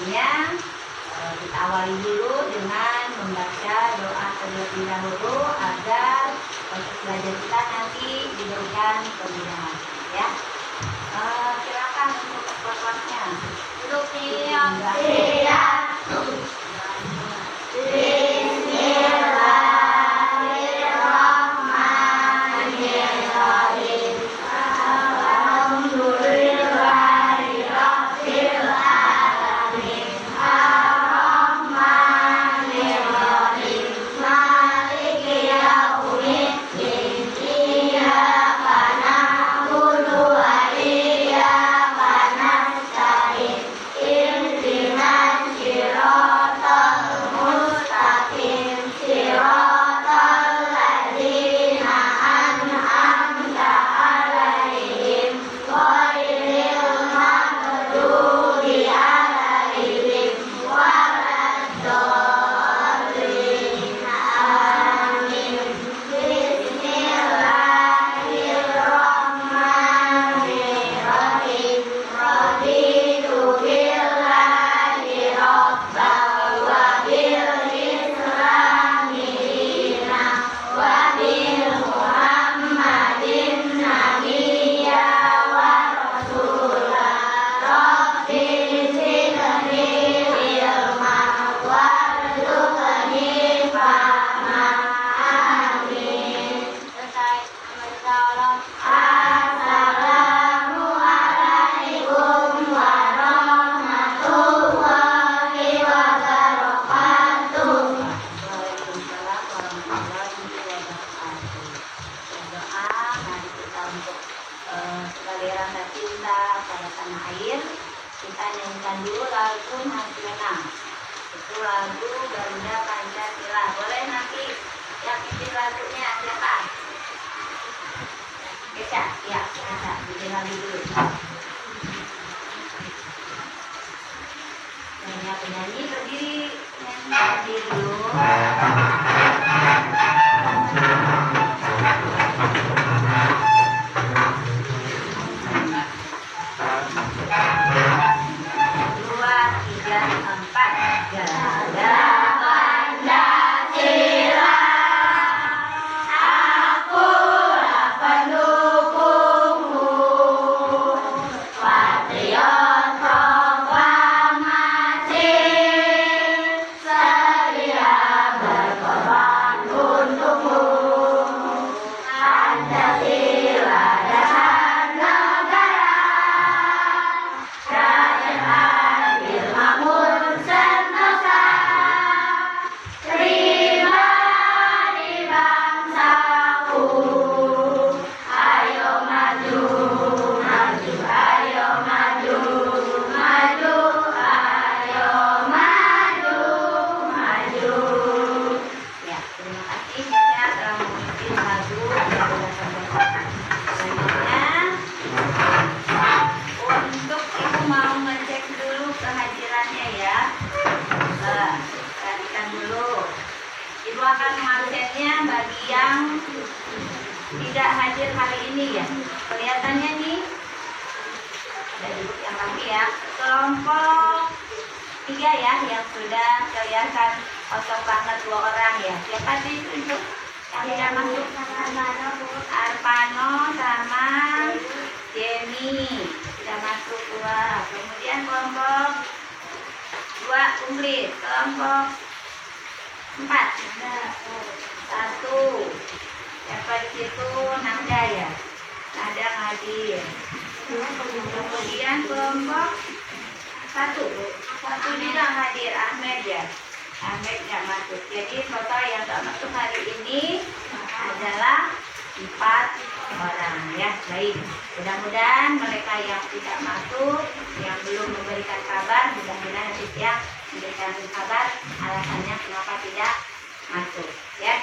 sebelumnya kita awali dulu dengan membaca doa terlebih dahulu agar proses belajar kita nanti diberikan kemudahan, ya. Silakan untuk kelas-kelasnya. Duduk siap. Sebagai rasa cinta pada tanah air, kita nyanyikan dulu lagu nasional. Itu lagu Garuda Pancasila. Boleh nanti yang bikin lagunya siapa? Keca, ya, Keca, bikin lagu dulu. Penyanyi berdiri, berdiri dulu. Ibu akan mengabsennya bagi yang tidak hadir hari ini, ya. Kelihatannya nih ada ibu yang lagi, ya. Kelompok 3 ya yang sudah kelihatan kosong banget 2 orang, ya. Siapa sih itu yang tidak masuk? Arpano sama Jenny tidak masuk 2. Kemudian kelompok 2 komplit. Kelompok 4 1. Siapa di situ? Nanda, ya. Nanda hadir. Kemudian kelompok 1 tidak hadir, Ahmed, ya. Ahmed tidak masuk. Jadi total yang tidak masuk hari ini adalah 4 orang, ya. Baik. Mudah-mudahan mereka yang tidak masuk, yang belum memberikan kabar, mudah-mudahan nanti siang memberikan kabar alasannya kenapa tidak masuk, ya.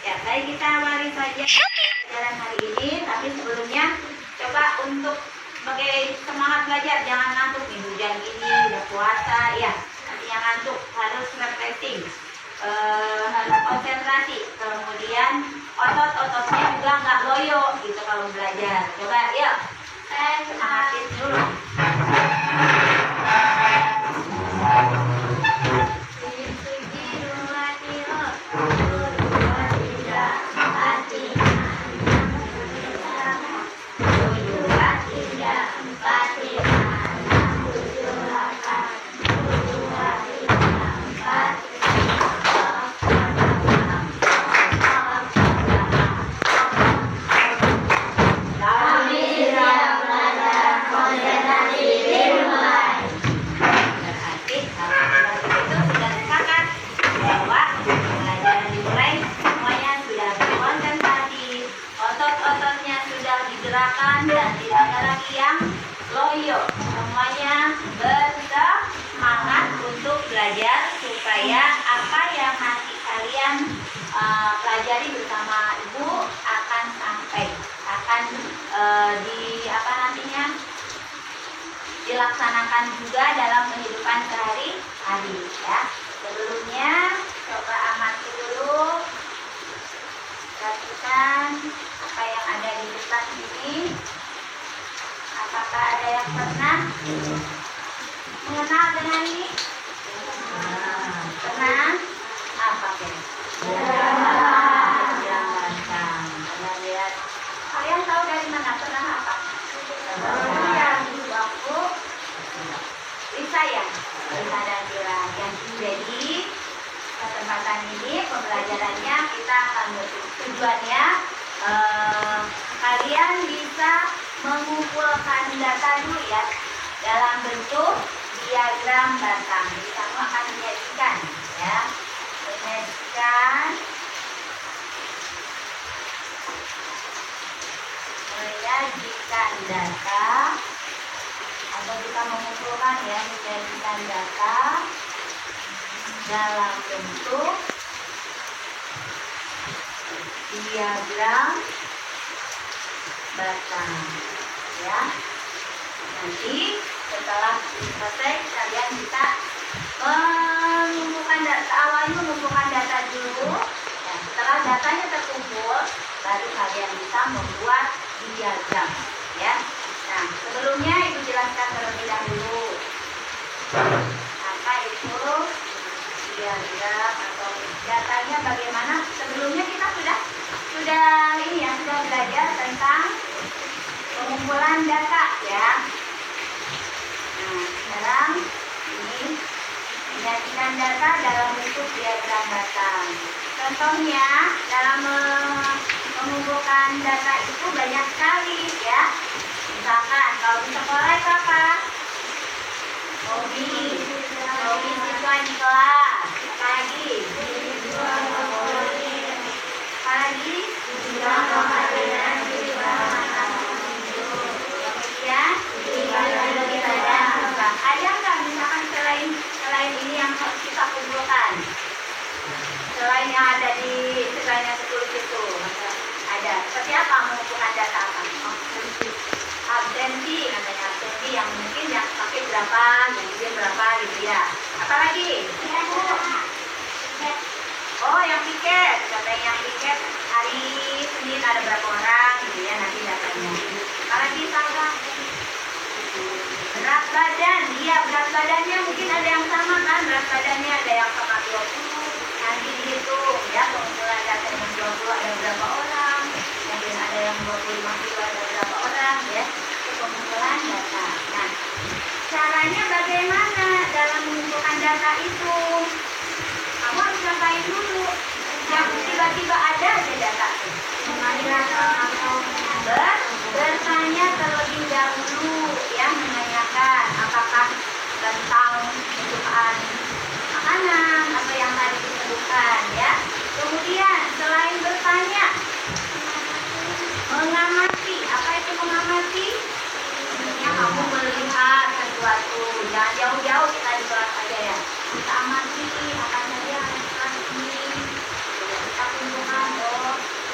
Ya, baik, kita awali saja pelajaran hari ini. Tapi sebelumnya coba untuk sebagai semangat belajar, jangan ngantuk nih, hujan gini, udah puasa, ya. Nantinya ngantuk, harus refreshing, harus konsentrasi. Kemudian otot-ototnya juga nggak loyo gitu kalau belajar. Coba, yuk, semangatin dulu. laksanakan juga dalam kehidupan sehari-hari ya. Sebelumnya coba amati dulu, perhatikan apa yang ada di depan ini. Apakah ada yang pernah mengenal dengan ini? Pernah? Apa kan? Diagram batang. Kalian lihat. Kalian tahu dari mana? Pernah apa? Waktu Lisa ya? Lisa dan Dila. Jadi kesempatan ini pembelajarannya kita akan tujuannya kalian bisa mengumpulkan data dulu ya dalam bentuk diagram batang. Jadi kamu akan menyajikan ya, menyajikan data atau kita mengumpulkan ya, menyajikan data dalam bentuk diagram batang ya. Nanti setelah selesai kalian bisa mengumpulkan data, awalnya mengumpulkan data dulu ya. Setelah datanya terkumpul baru kalian bisa membuat diagram ya. Nah, sebelumnya Ibu jelaskan terlebih dahulu apa itu diagram atau datanya bagaimana. Sebelumnya kita sudah ini ya, sudah belajar tentang pengumpulan data ya. Nah, sekarang ini menyajikan data dalam bentuk diagram batang. Contohnya dalam mengumpulkan data itu banyak sekali ya. Misalkan kalau di sekolah itu apa? Hobi siswa di kelas. Apa lagi? Apa lagi? Ada nggak misalkan selain ini yang harus kita kumpulkan? Selain yang ada di selain yang 10 itu ada. Seperti apa mengumpulkan data apa? Absensi, namanya absensi yang mungkin yang pakai berapa, yang dia berapa gitu ya. Apalagi? Oh, yang piket, katanya yang piket hari Senin ada berapa orang gitu ya, nanti datanya. Apalagi sama berat badan, iya berat badannya mungkin ada yang sama kan, berat badannya ada yang sama 20, nanti dihitung ya pengumpulan data yang 20 ada berapa orang, mungkin ada yang 25 kilo ada berapa orang ya, itu pengumpulan data. Nah, caranya bagaimana dalam mengumpulkan data itu? Kamu harus ngapain dulu? Yang tiba-tiba ada aja data itu. Bertanya terlebih dahulu ya, menanyakan apakah tentang kesukaan makanan apa yang tadi disebutkan ya. Kemudian selain bertanya, mengamati. Apa itu mengamati? Maksudnya kamu melihat sesuatu, jangan jauh-jauh kita di kelas aja ya. Kita amati apa saja kelas ini. Kita kumpulkan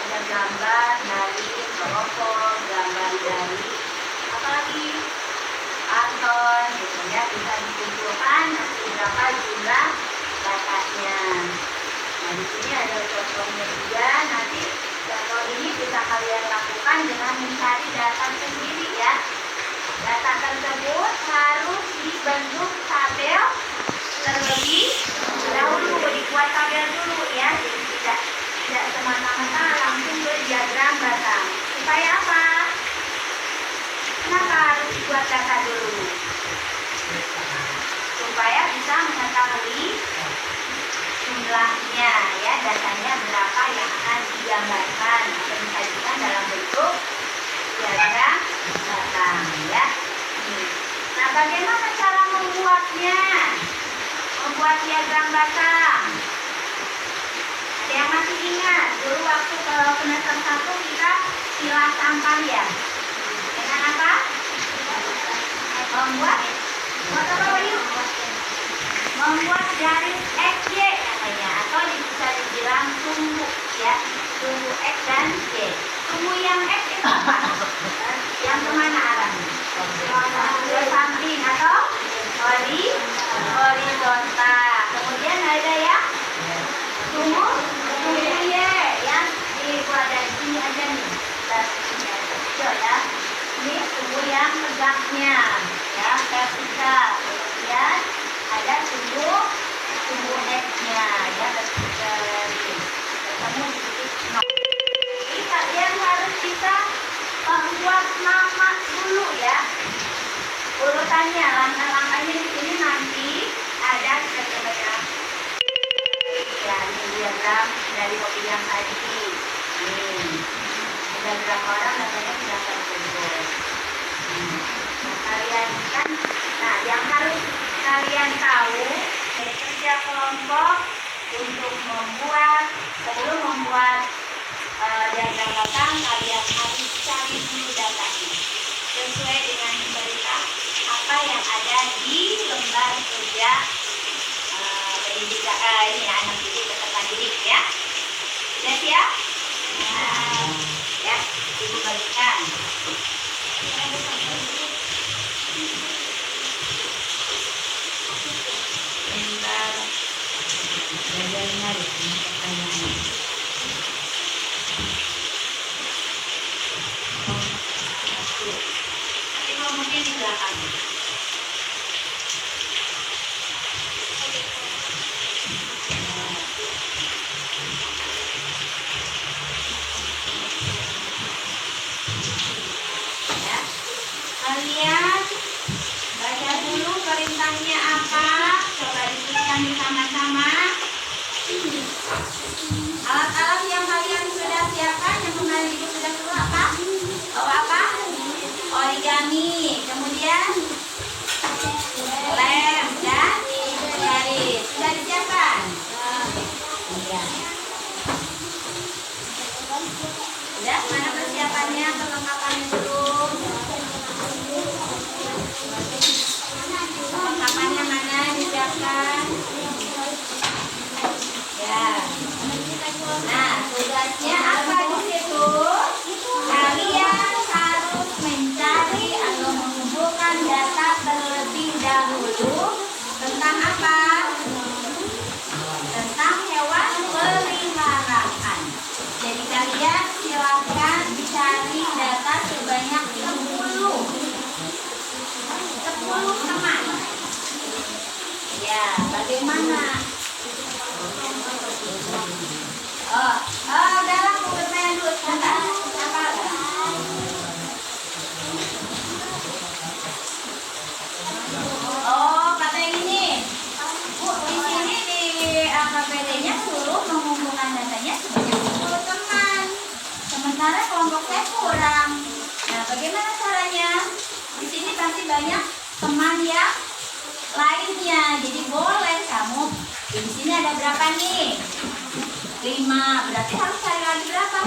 ada gambar dari telepon, gambar dari apalagi karton gitu ya, bisa dikumpulkan nanti berapa jumlah datanya. Nah, di sini ada contohnya juga. Nanti contoh ini bisa kalian lakukan dengan mencari data sendiri ya. Data tersebut harus dibentuk tabel terlebih dahulu, dibuat tabel dulu ya. Jadi tidak semata-mata langsung ke diagram batang. Supaya apa? Kenapa harus dibuat data dulu? Supaya bisa mengetahui jumlahnya ya, datanya berapa yang akan digambarkan atau disajikan dalam bentuk diagram batang ya. Nah, bagaimana cara membuatnya? Membuat diagram batang. Ada yang masih ingat dulu waktu ke semester 1 kita pilah sampah ya? Dengan apa? Membuat garis XY namanya, atau bisa dibilang sumbu ya, sumbu X dan Y. Sumbu yang X itu apa? Yang kemana arahnya? Ke samping atau biota. Kemudian ada ya sumur Y yang ada di sini aja nih. Kita sini aja kecil ya. Ini sumur yang tegaknya ya, vertikal. Kemudian ada sumur X-nya ya, vertikal. Ketemu di titik 0. Jadi kalian harus bisa membuat nama dulu ya. Urutannya, langkah-langkahnya di sini nanti ada, kita coba ya. Ya, ini diagram dari kopi yang tadi. Nih, ada berapa orang datanya sudah terkumpul. Nah, kalian kan, nah yang harus kalian tahu, kerja kelompok untuk membuat, sebelum membuat diagram batang, kalian harus cari dulu datanya sesuai dengan berita apa yang ada di lembar kerja pendidikan ini anak didik peserta didik ya. Sudah siap? Nah, ya, ibu bagikan. Bentar, belajar menarik ini pertanyaannya. Nanti ngomongnya di belakang. Ya, kalian baca dulu perintahnya apa. Coba dituliskan bersama-sama. Alat-alat yang kalian sudah siapkan, yang kemarin ibu sudah suruh apa? Bawa apa? Origami, kemudian lem dan garis. Sudah disiapkan? Iya. Sudah, mana persiapannya, perlengkapannya dulu? Perlengkapannya mana disiapkan? Ya. Nah, tugasnya apa di situ? Kalian harus mencari atau mengumpulkan data terlebih dahulu tentang apa? Tentang hewan peliharaan. Jadi kalian silakan cari data sebanyak 10 teman. Ya, bagaimana? Udahlah, aku bermain dulu sebentar. Apa? Kata yang ini. Bu, di sini di KPD-nya suruh mengumpulkan datanya sebanyak 10 teman. Sementara kelompok saya kurang. Nah, bagaimana caranya? Di sini pasti banyak teman yang lainnya. Jadi boleh kamu. Di sini ada berapa nih? 5. Berarti harus cari lagi berapa?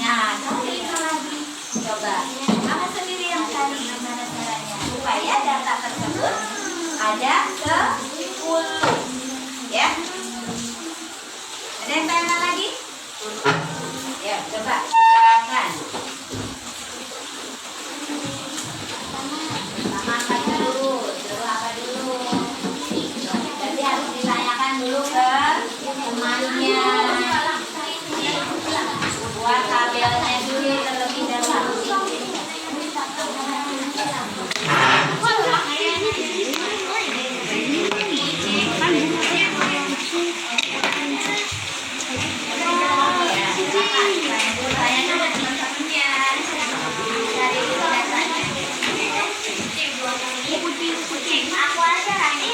Nah, cari 5 lagi. Coba. Kamu sendiri yang cari gimana caranya. Supaya data tersebut ada 10. Ya. Ada yang tanya lagi? Ya, coba. Silakan. Pertama apa dulu? Dulu apa dulu? Jadi harus ditanyakan dulu ke temannya. Buat tabelnya dulu terlebih dahulu. Aku aja nanti.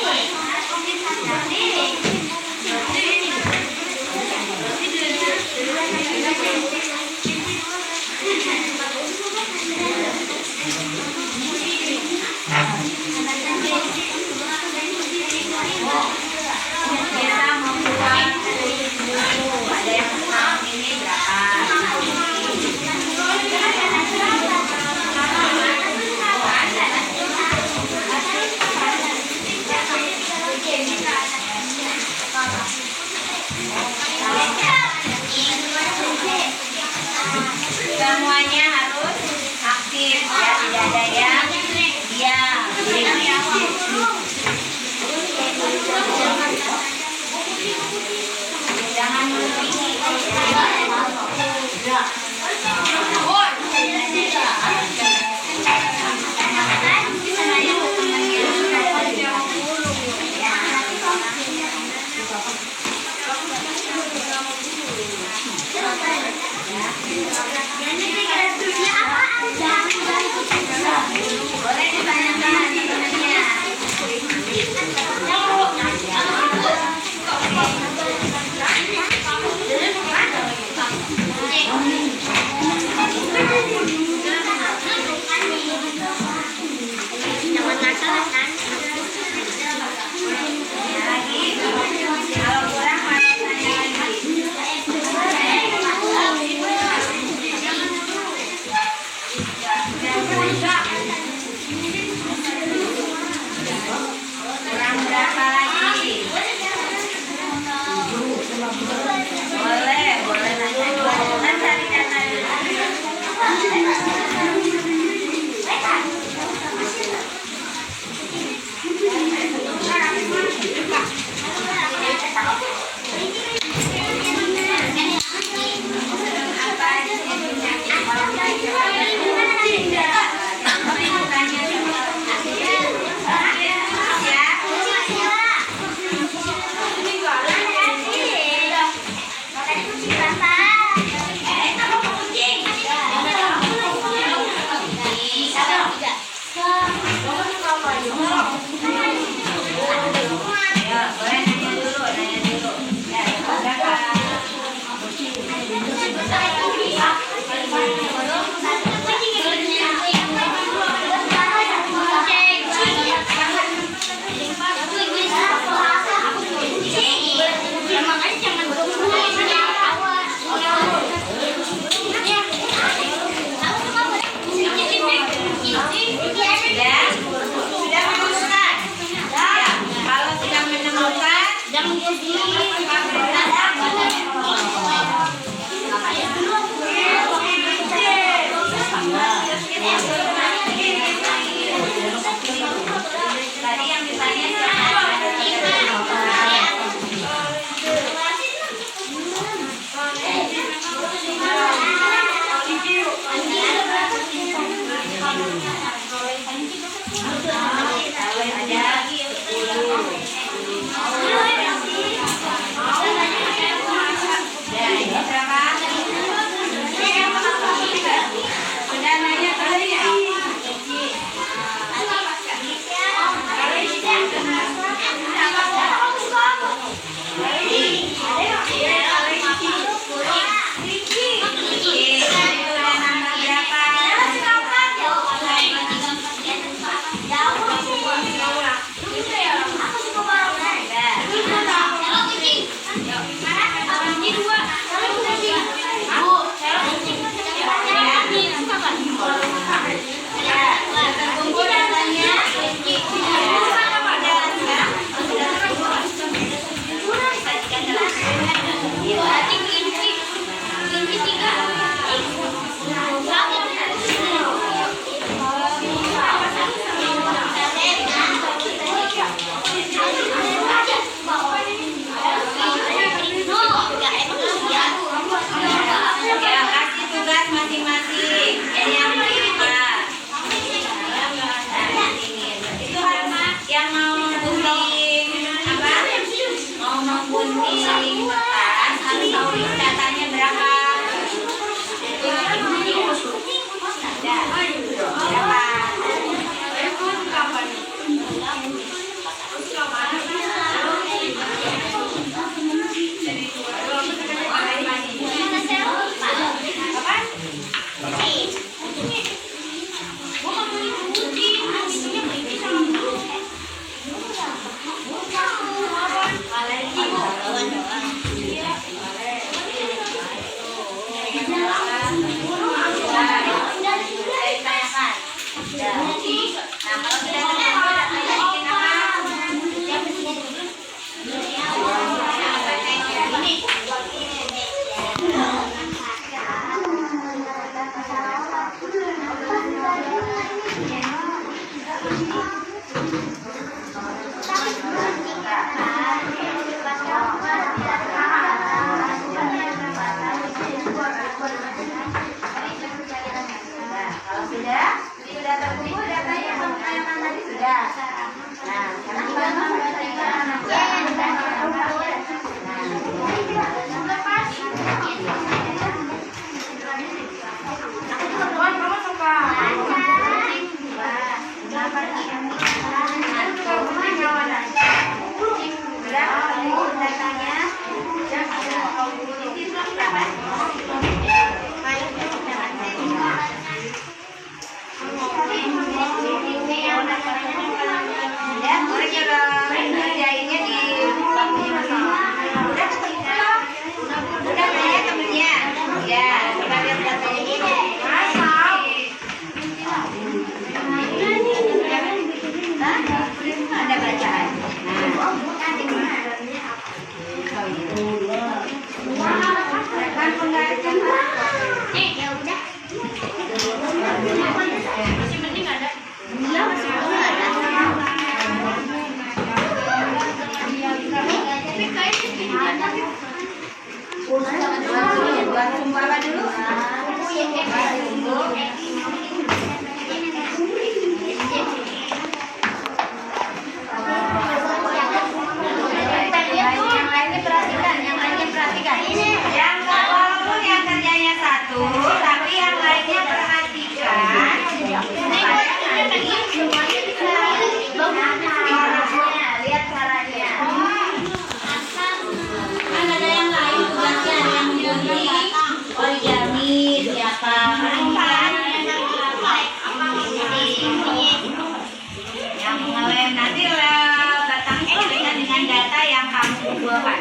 Enggak. Rekan penggalikan ya udah. Masih mending ada. Iya masih ada. Tapi kayaknya buat sumpah dulu. Walaupun yang kerjanya satu, tapi yang lainnya perhatikan. Lihat caranya. Kan ada yang lain tugasnya, ada yang membuat origami, siapa yang mengelem nanti datang dengan data yang kamu kumpulkan.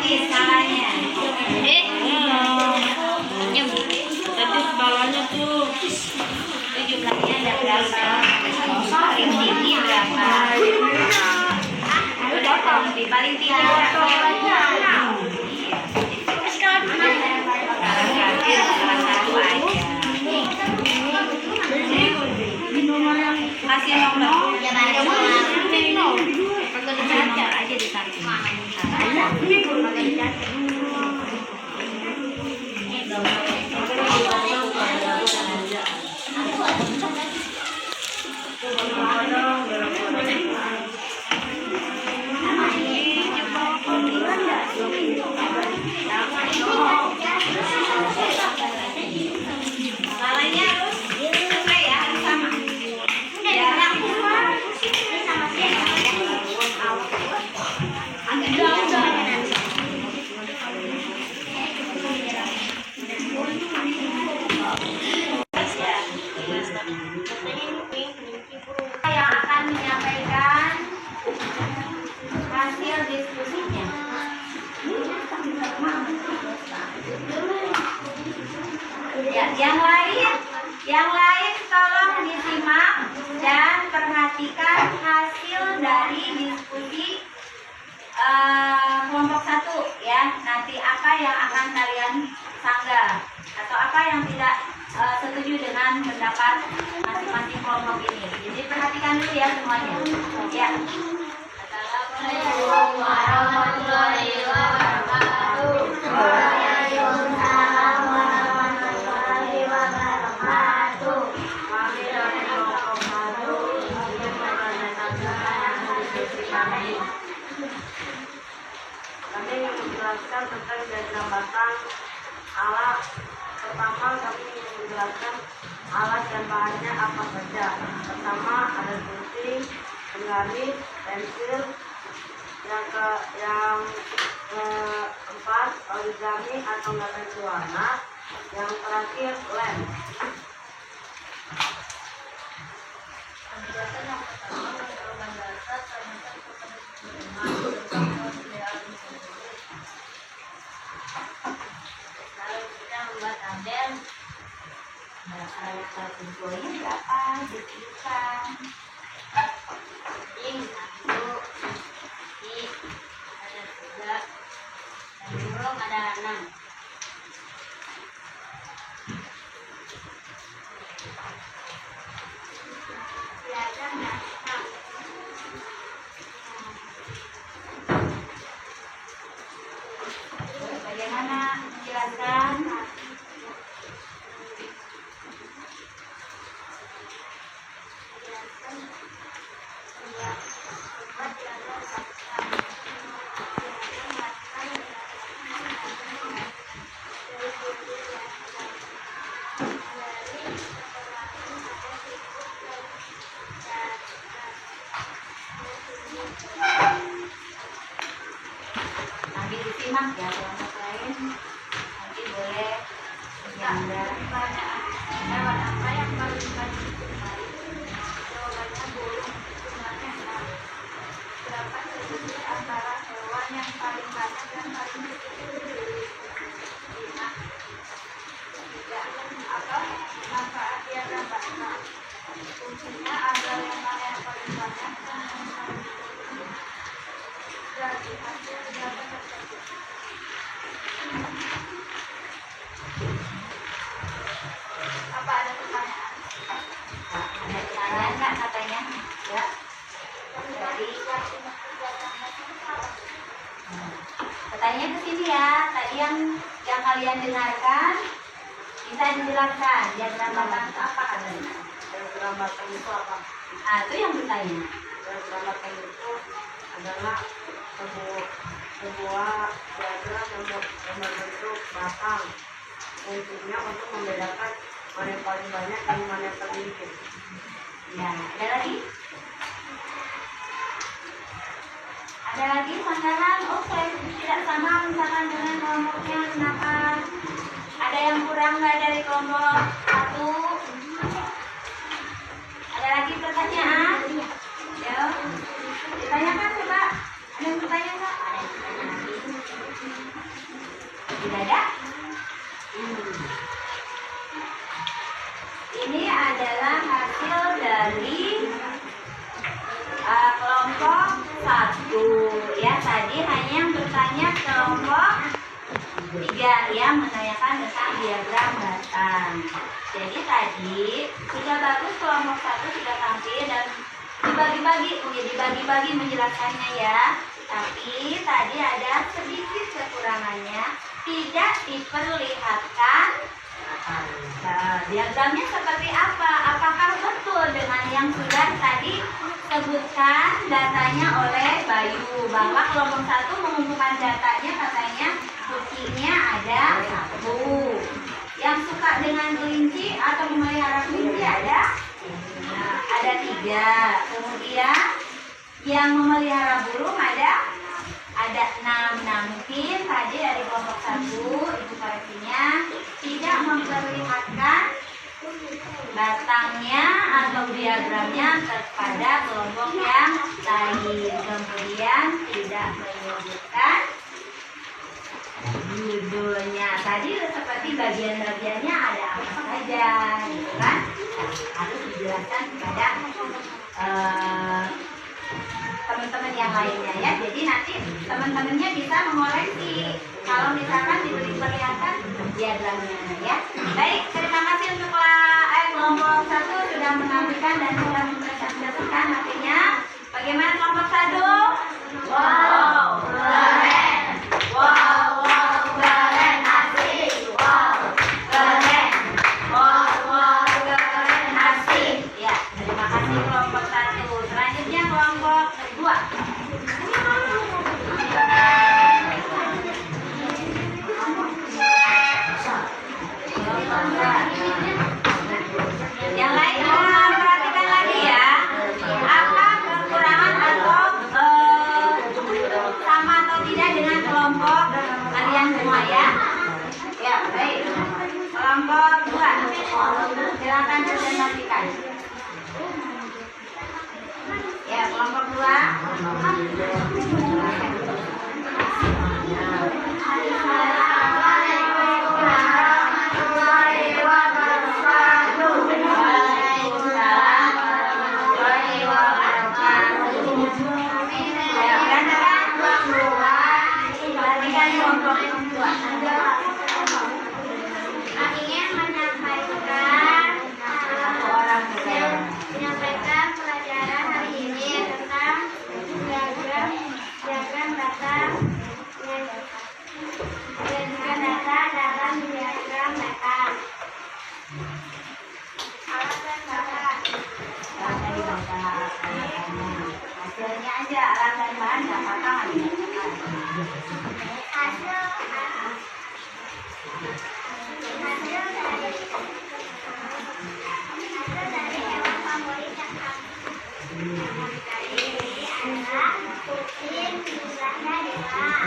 Skalanya. Bawahnya tuh jumlahnya ada berapa? Paling tinggi berapa? Paling tinggi berapa? Kasih nomor. Nomor aja di samping. Salahnya harus selesai ya, harus sama. Yang akan menyampaikan hasil diskusinya. Yang lain tolong disimak dan perhatikan hasil dari diskusi kelompok 1 ya. Nanti apa yang akan kalian sanggah atau apa yang tidak setuju dengan pendapat masing-masing kelompok ini. Jadi perhatikan dulu ya semuanya. Ya. Assalamualaikum warahmatullahi wabarakatuh. Waalaikumsalam warahmatullahi wabarakatuh. Kami ingin menjelaskan tentang diagram batang alat. Pertama, kami ingin menjelaskan alat dan bahannya apa saja. Pertama, ada gunting, penggaris, pensil. Yang keempat, origami atau garis warna. Yang terakhir, lem. Penjelasan yang pertama, perkembangan dasar termasuk Lalu kita membuat tabel. Alat kumpulnya berapa? Ditentukan. Ini 1, ini ada 3, dan burung ada 6. Bagaimana menjelaskan? Nanti disimak ya kelompok lain. Nanti boleh menyanggah. Hewan apa yang paling banyak digemari? Jawabannya burung. Jumlahnya 6. Berapa selisih antara hewan yang paling banyak dan paling sedikit? 5. 3. Apa manfaat diagram bahasa? Fungsinya adalah yang mana yang paling banyak dan yang paling sedikit. Jadi hasil jawaban tersebut. Apa ada pertanyaan? Ada pertanyaan nggak katanya? Ya. Jadi pertanyaan ke sini ya. Tadi yang kalian dengarkan bisa dijelaskan. Diagram batang itu apa katanya? Diagram batang itu apa? Ah, itu yang bertanya. Diagram batang itu adalah sebuah diagram yang berbentuk batang. Fungsinya untuk membedakan mana yang paling banyak dan mana yang paling sedikit. Ya, ada lagi? Ada lagi pandangan? Oh, saya tidak sama misalkan dengan kelompoknya. Kenapa? Ada yang kurang nggak dari kelompok 1? Ada lagi pertanyaan? Ya, ditanyakan coba. Ada yang bertanya nggak? Ada yang bertanya lagi? Tidak ada? Ini adalah hasil dari kelompok 1 ya. Tadi hanya yang bertanya kelompok 3 yang menanyakan tentang diagram batang. Jadi tadi sudah bagus kelompok 1 sudah tampil dan dibagi-bagi menjelaskannya ya. Tapi tadi ada sedikit kekurangannya, tidak diperlihatkan. Nah, diagramnya seperti apa? Apakah betul dengan yang sudah tadi sebutkan datanya oleh Bayu bahwa kelompok 1 mengumpulkan datanya katanya kucingnya ada 1. Yang suka dengan kelinci atau memelihara kelinci ada 3. Kemudian yang memelihara burung ada 6. Nah, mungkin tadi dari kelompok 1 itu koreksinya tidak memperlihatkan batangnya atau diagramnya kepada kelompok yang lain. Kemudian tidak menyebutkan judulnya. Tadi seperti bagian-bagiannya ada apa saja, gitu kan? Nah, harus dijelaskan kepada teman-teman yang lainnya ya. Jadi nanti teman-temannya bisa mengoreksi kalau misalkan diperlihatkan diagramnya ya. Baik, terima kasih untuk kelompok 1 sudah menampilkan dan sudah mempresentasikan hasilnya. Bagaimana kelompok 1? Wow, keren. Wow, keren, asik. Wow, keren. Wow, keren, asik. Ya, terima kasih kelompok 1. Selanjutnya kelompok 2. Yang lain perhatikan lagi ya. Apa kekurangan atau sama atau tidak dengan kelompok kalian semua ya? Ya, baik. Kelompok 2. Silakan presentasikan. Ya, kelompok 2. Menyampaikan pelajaran hari ini tentang diagram batang dan juga data dalam diagram batang. Alat dan bahan. Hasilnya aja alat dan bahan nggak apa-apa. Hasil dari hewan favorit yang kami dari ini adalah kucing, jumlahnya 2.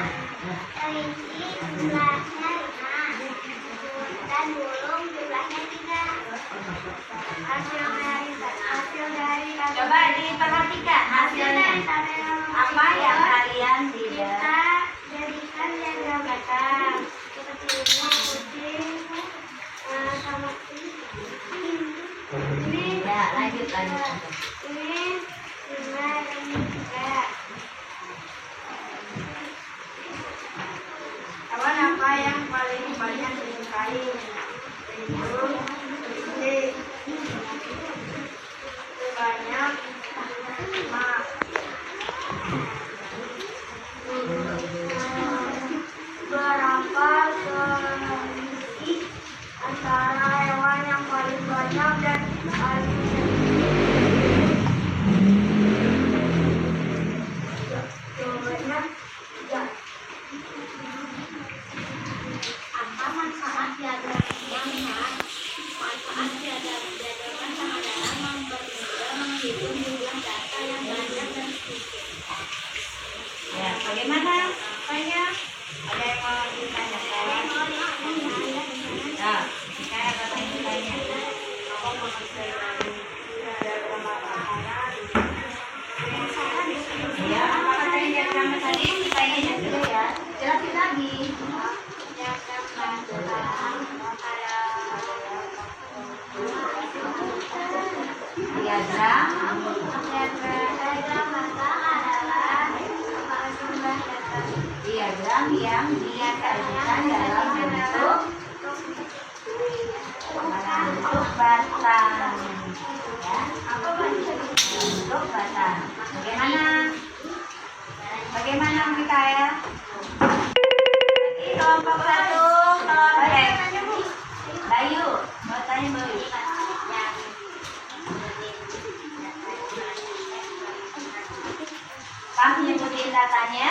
Kelinci jumlahnya 5 dan burung jumlahnya 3. Hasil dari Coba diperhatikan hasilnya. Apa yang kalian tidak? kita jadikan diagram batang seperti ini. Kucing sama ini Ya, lanjut. ini 5 dan ini 3. Hewan apa yang paling banyak disukai? Burung, kelinci. Sebanyak 5. Berapa selisih antara hewan yang paling banyak dan paling sedikit? Jawabannya 3. Apa manfaat diagram batang? Manfaat diagram batang adalah mempermudah menghitung jumlah data yang banyak dan sedikit. Ya, bagaimana? Apanya? Ada yang mau ditanyakan? Ya, saya akan tanya. Apa maksud dari diagram batang? Ya, apa katanya diagram tadi? Ditanyanya sudah ya. Jelasin lagi. Diagram batang diagram batang adalah jumlah data Diagram yang disajikan dalam bentuk batang. Ya, bentuk batang. Bagaimana kita ya? Ini kelompok 1, Bayu, mau tanya Bayu. Kamu nyebutin datanya,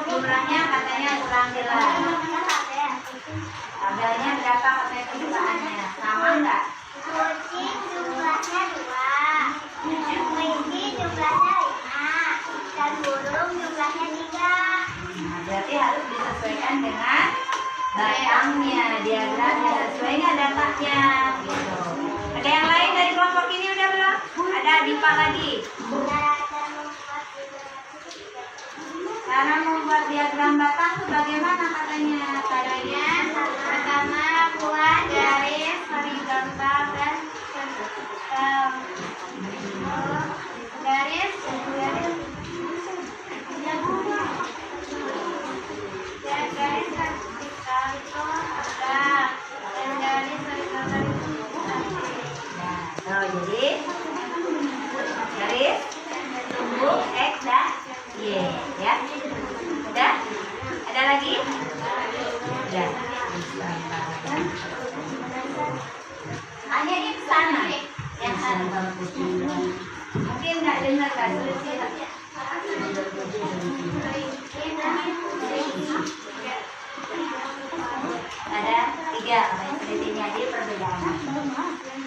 jumlahnya katanya kurang jelas. Tabelnya berapa katanya kesukaannya? Sama enggak? Kucing jumlahnya 2, kelinci jumlahnya 5, dan burung jumlahnya 3. Nah, berarti harus disesuaikan dengan batangnya, diagramnya sesuai nggak datanya gitu. Ada yang lain dari kelompok ini udah belum? Ada Dipa lagi. Cara membuat diagram batang itu bagaimana katanya? Caranya Pertama, buat garis horizontal dan garis vertikal itu tegak dan garis horizontal itu Nah, jadi garis tumbuh X dan Y ya. Udah? Ada lagi? Udah. Hanya di sana. Yang ada. Mungkin nggak dengar kan? Ada 3. Selisihnya di perbedaan.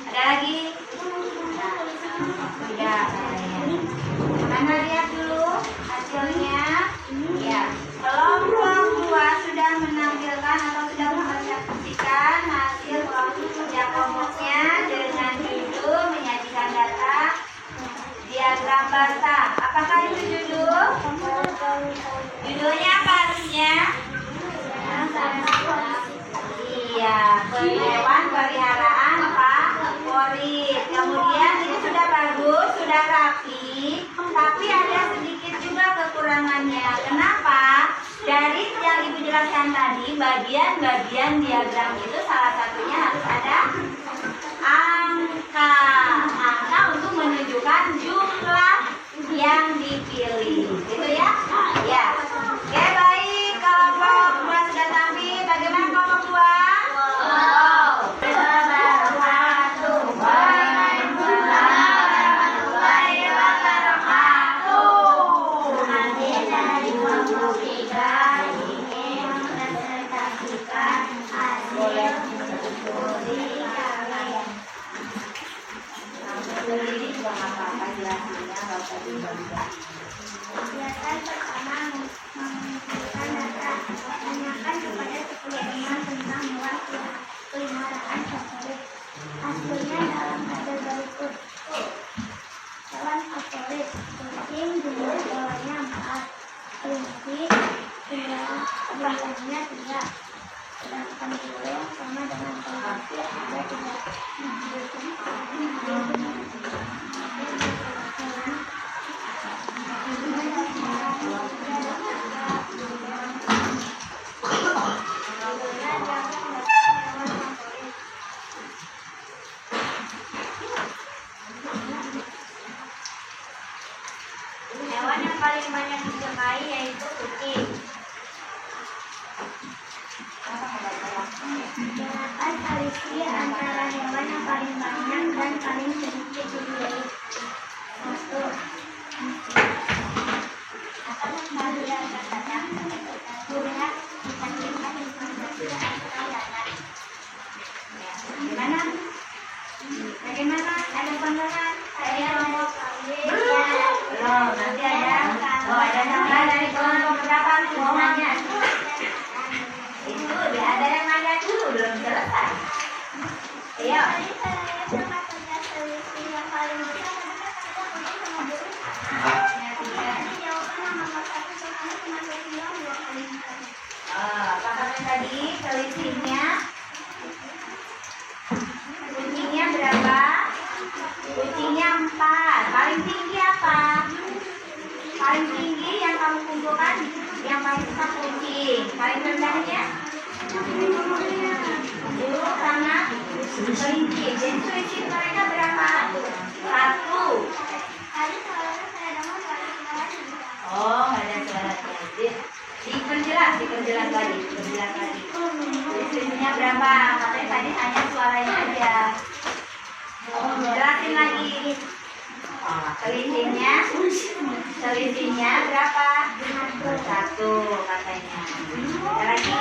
Ada lagi? Tidak. Mana lihat dulu hasilnya? Ya. Kelompok 2 sudah menampilkan atau sudah mempresentasikan hasil kerja kelompoknya dengan judul menyajikan data diagram batang. Apakah itu judul? Judulnya apa harusnya? Iya, hewan peliharaan favorit. Kemudian ini sudah bagus, sudah rapi, tapi ada sedikit juga kekurangannya. Kenapa? Dari yang Ibu jelaskan tadi, bagian-bagian diagram itu salah satunya harus ada angka. Angka untuk menunjukkan jumlah yang dipilih. Gitu ya? Ya. Oke, baik. Kelompok 2 sudah tampil. Bagaimana kelompok 2? Kegiatan pertama kelinci, jumlahnya 3. Sedangkan burung sama dengan kelinci ada 3. Hewan yang paling banyak disukai yaitu kucing. Jelaskan selisih antara hewan yang paling banyak dan paling sedikit dipilih. 1. Akan membagikan kata-kata lihat dibandingkan informasi antara darat. Gimana? Bagaimana? Ada pandangan? Saya mau kawin. Belum. Nanti ada. Oh, ada nambah dari kelompok berapa semuanya? Itu ada yang nanya dulu, belum selesai. Ayo. Tadi saya lihat sama kerja selisih yang paling besar adalah kerja kucing sama burung. Jadi jawaban nomor 1 soalnya cuma 2 kali lipat. Apakah tadi selisihnya? Kucingnya berapa? Kucingnya 4. Paling tinggi apa? Paling tinggi yang kamu kumpulkan yang paling besar kucing. Paling rendahnya? Burung sama kelinci. Jadi selisih mereka berapa? 1. Tadi soalnya saya dengar paling besar. Oh, ada suaranya. Diperjelas lagi. Selisihnya berapa? Katanya tadi hanya suaranya aja. Jelasin lagi. Selisihnya berapa? 1 katanya. Ada lagi?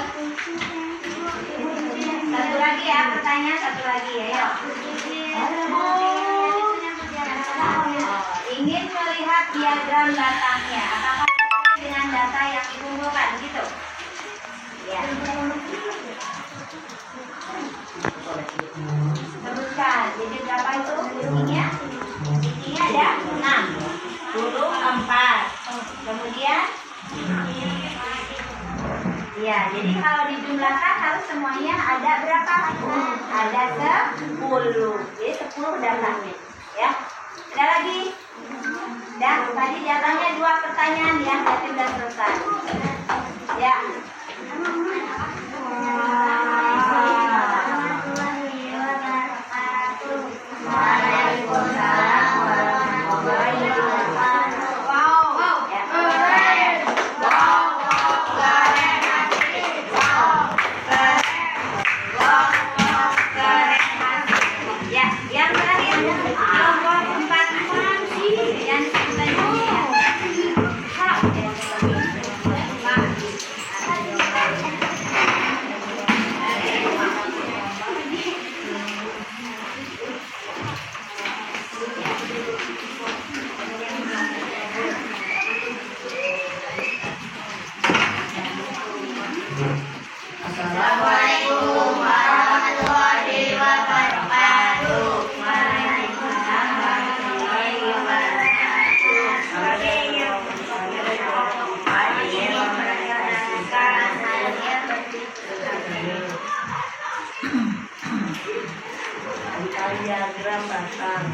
Satu lagi ya, pertanyaan satu lagi. Ayo. Ingin melihat diagram batangnya. Apakah sesuai dengan data yang dikumpulkan? Gitu. Ya. Sebutkan. Jadi berapa itu kucingnya? Kucingnya ada 6. Burung 4. Kemudian ya, jadi kalau dijumlahkan harus semuanya ada berapa? Ada 10. Jadi 10 datanya. Ya. Ada lagi? Dah, tadi datanya 2 pertanyaan ya, tapi sudah selesai. Ya. Waalaikumsalam warahmatullahi wabarakatuh. Ya, yang terakhir kelompok 4 yang Assalamualaikum warahmatullahi wabarakatuh. Waalaikumsalam warahmatullahi wabarakatuh. Diagram batang.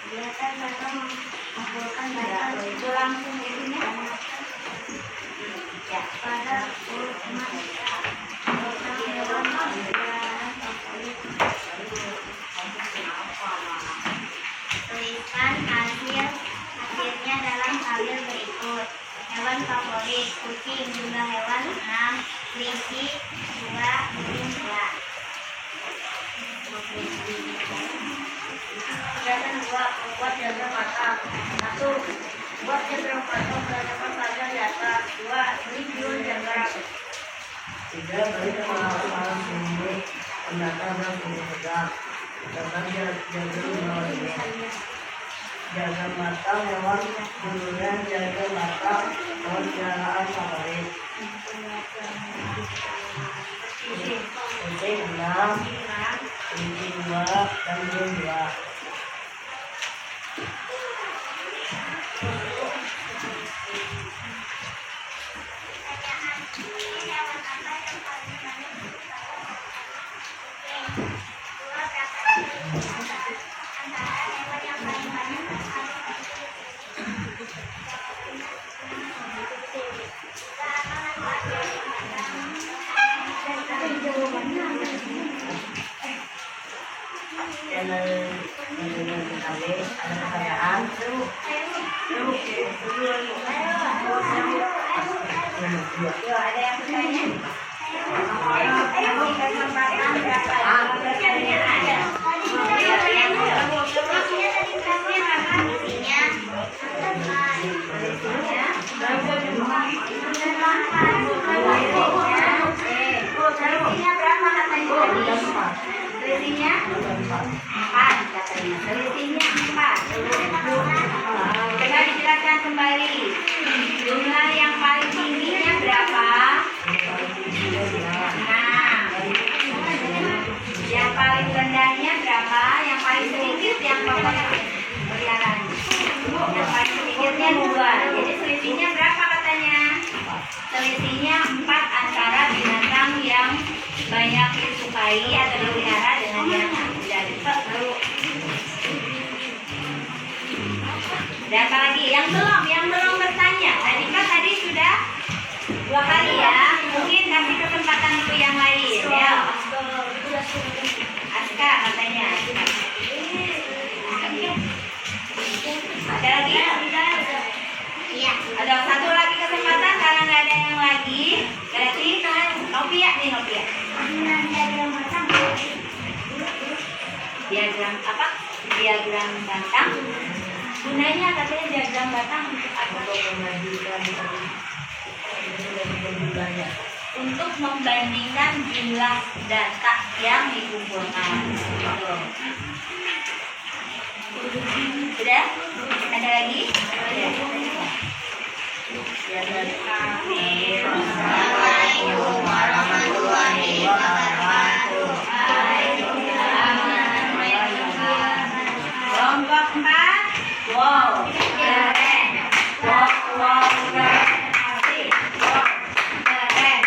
Kelihatan batang mengumpulkan batang Itu langsung ininya. Ya. pada emas batang hewan peliharaan favorit. Tuliskan hasilnya dalam tabel berikut. Hewan favorit kucing, jumlah hewan 6, kelinci 2, burung 2. Kegiatan 2, membuat diagram batang. 1. Buat diagram batang berdasarkan saja di atas. 2. Beri video diagram. 3. Beri pengalaman sumber pendataan dan sumber tegak. Tentang diagram diagram batang hewan duluan diagram batang hewan peliharaan favorit. selisih 6, selisih 2, dan belum 2. Channel PKB ada pertanyaan? Yuk, ada yang bertanya? Kasih kesempatan berapa? Pertanyaannya ada. Selisihnya berapa katanya tadi? Selisihnya 4 katanya. Selisihnya 4. Coba dijelaskan kembali. Jumlah yang paling tingginya berapa? 6. Yang paling rendahnya berapa? Yang paling sedikit yang pokoknya peliharaan. Yang paling sedikitnya 2. Jadi selisihnya berapa katanya? Selisihnya 4 antara binatang yang banyak disukai atau dipelihara dengan yang tidak disukai. Dan apa lagi? Yang belum bertanya. Tadi sudah 2 kali ya. Mungkin kasih kesempatan dulu yang lain ya. Aska katanya. Ada lagi? Iya. Ada satu lagi kesempatan karena nggak ada yang lagi. Berarti Novia nih Novia. Diagram apa? Diagram batang. Gunanya katanya diagram batang untuk apa? Untuk membandingkan jumlah data yang dikumpulkan. Sudah? Ada lagi? Assalamualaikum warahmatullahi wabarakatuh. Kelompok 4. Wow, keren. Wow, keren. Asik. Wow, keren.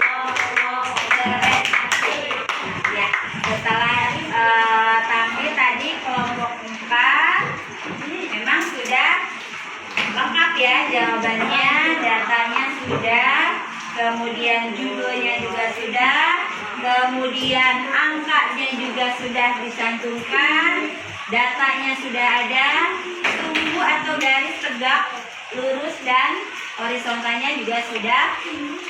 Wow, keren. Asik. Ya, setelah tampil tadi kelompok 4 memang sudah lengkap ya jawabannya, datanya sudah, kemudian judulnya juga sudah, kemudian angkanya juga sudah dicantumkan, datanya sudah ada, sumbu atau garis tegak, lurus dan horizontalnya juga sudah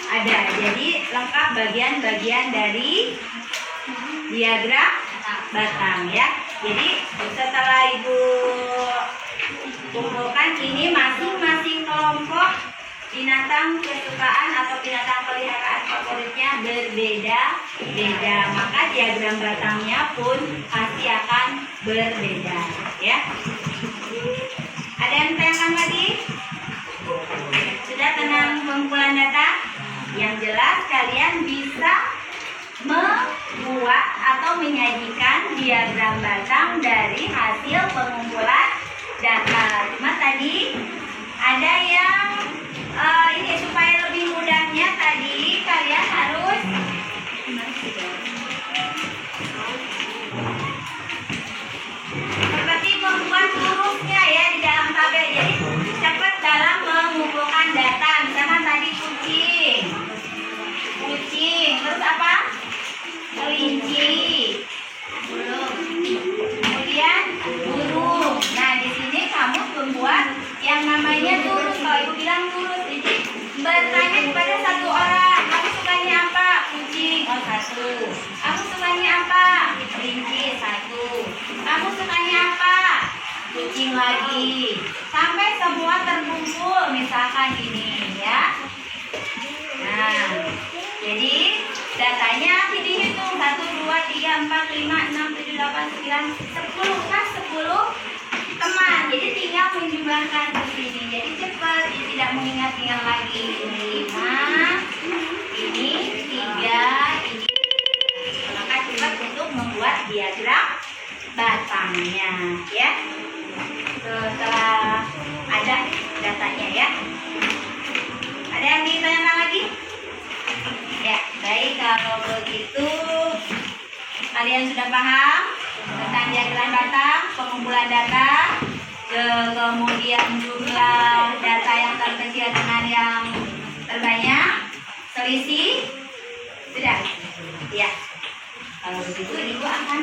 ada. Jadi lengkap bagian-bagian dari diagram batang ya. Jadi setelah Ibu kumpulkan ini masing-masing kelompok binatang kesukaan atau binatang peliharaan favoritnya berbeda-beda, maka diagram batangnya pun pasti akan berbeda ya. Ada yang tanyakan lagi? Sudah tenang pengumpulan data? Yang jelas kalian bisa membuat atau menyajikan diagram batang dari hasil pengumpulan data. Cuma tadi ada yang ini supaya lebih mudahnya tadi kalian harus seperti membuat hurufnya ya di dalam tabel. Jadi cepat dalam mengumpulkan data. Misalkan tadi kucing, terus apa? Kelinci, kemudian burung. Nah di sini kamu membuat yang namanya turus. Kalau Ibu bilang turus, jadi bertanya kepada satu orang, kamu sukanya apa? Kucing. Oh 1. Kamu sukanya apa? Kelinci. 1. Kamu sukanya apa? Kucing lagi. Sampai semua terkumpul, misalkan ini ya. Nah, jadi datanya dihitung 1, 2, 3, 4, 5, 6, 7, 8, 9, 10 kan 10 teman. Jadi tinggal menjumlahkan di sini. Jadi cepat, tidak mengingat-ingat lagi. Ini 5, ini 3, ini diagram batangnya ya. Setelah ada datanya ya. Ada yang ditanyakan lagi? Ya, baik, kalau begitu kalian sudah paham tentang diagram batang, pengumpulan data, kemudian jumlah data yang terkecil dengan yang terbanyak, selisih, sudah? Ya. Kalau begitu Ibu akan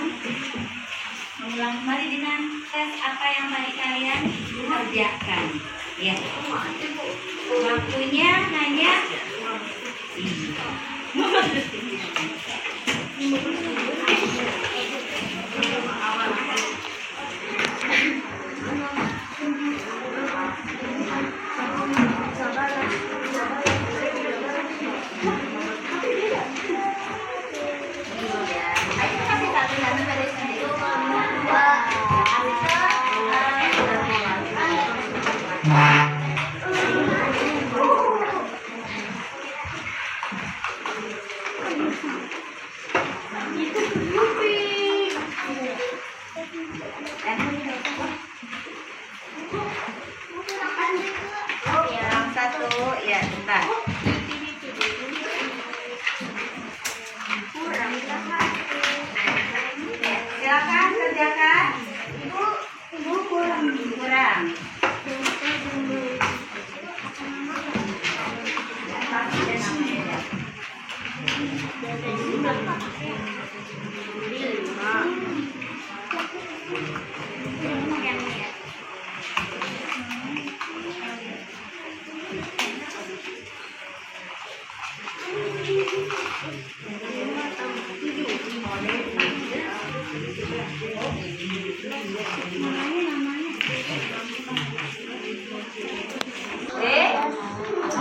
mengulang kembali dengan tes apa yang tadi kalian kerjakan. Ya. Waktunya hanya 15 detik. Yang satu, ya bentar. Silakan kerjakan. Ibu kurang.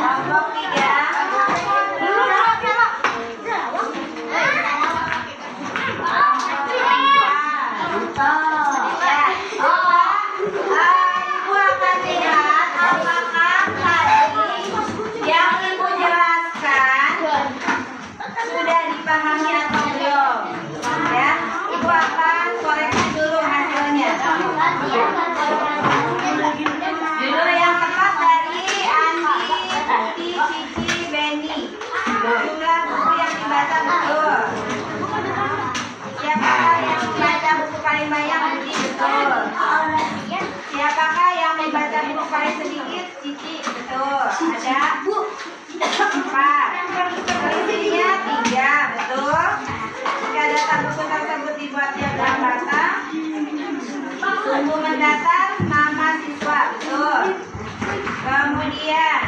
Kelompok 4. Selisihnya 3, betul. Jika data buku tersebut dibuat diagram batang, sumbu mendatar nama siswa, betul. Kemudian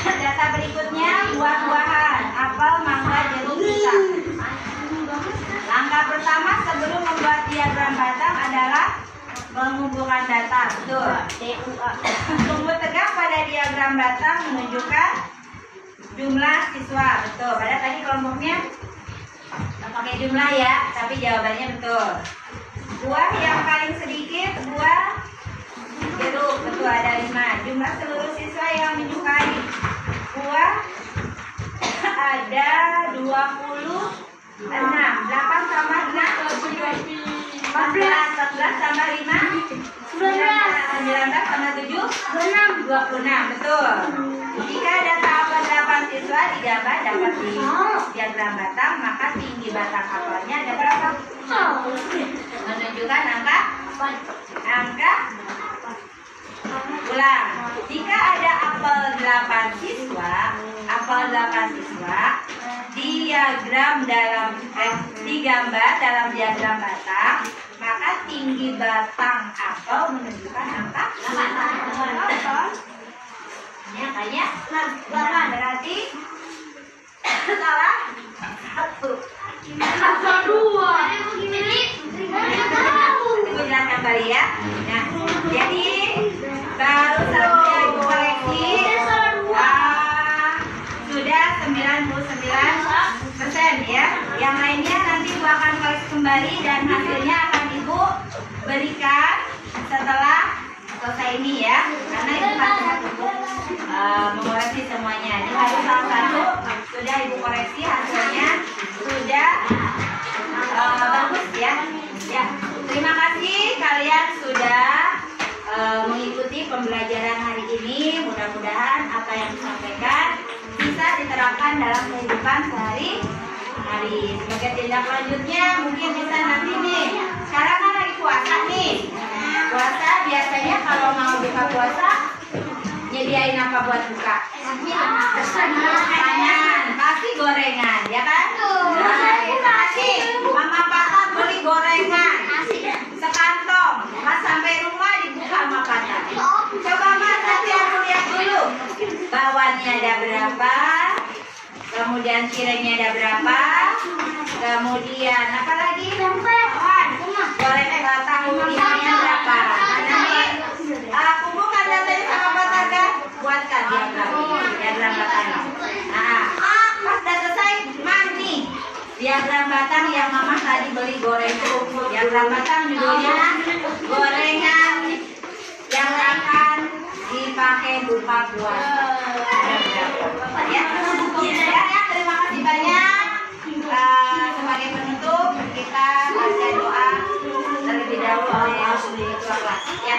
data berikutnya buah-buahan, apel, mangga, jeruk, pisang. Langkah pertama sebelum membuat diagram batang adalah mengumpulkan data, betul. Sumbu tegak pada diagram batang menunjukkan jumlah siswa, betul. Pada tadi kelompoknya pakai jumlah ya, tapi jawabannya betul. Buah yang paling sedikit buah jeruk, betul, ada 5. Jumlah seluruh siswa yang menyukai buah ada 26. 8 tambah 6 14 tambah 5 19 tambah 7 26, betul. Jika data apel 8 siswa digambar dapat di diagram batang, maka tinggi batang apelnya ada berapa? Menunjukkan angka ulang. Jika ada apel 8 siswa, digambar dalam diagram batang, maka tinggi batang apel menunjukkan angka 8. Ya, kayaknya 8 berarti salah 1. Ibu jelaskan kali ya. Nah, jadi baru saja Ibu koreksi sudah 99% ya. Yang lainnya nanti Ibu akan koreksi kembali dan hasilnya akan Ibu berikan setelah selesai ini ya. Karena Ibu harus mengoreksi semuanya. Ini baru salah satu sudah Ibu koreksi, hasilnya sudah bagus ya. pembelajaran hari ini. Mudah-mudahan apa yang disampaikan bisa diterapkan dalam kehidupan sehari-hari. Sebagai tindak lanjutnya mungkin bisa nanti nih. Sekarang kan lagi puasa nih. Puasa biasanya kalau mau buka puasa nyediain apa buat buka? Makanan, pasti gorengan, ya kan? Pasti mama papa beli gorengan sekantong, mas sampai rumah dibuka sama papa. Coba mas nanti aku lihat dulu bawahnya ada berapa, kemudian cirengnya ada berapa, kemudian apa lagi? Gorengan tahu ininya berapa? Kumpulkan datanya sama Pak Taga, buatkan diagram batang. Nah, pas udah selesai, mandi. Diagram batang yang mama tadi beli gorengan. Diagram batang judulnya gorengan yang akan dipakai buka puasa. Ya, terima kasih banyak. Sebagai penutup kita baca doa terlebih dahulu oleh Rasulullah. Ya,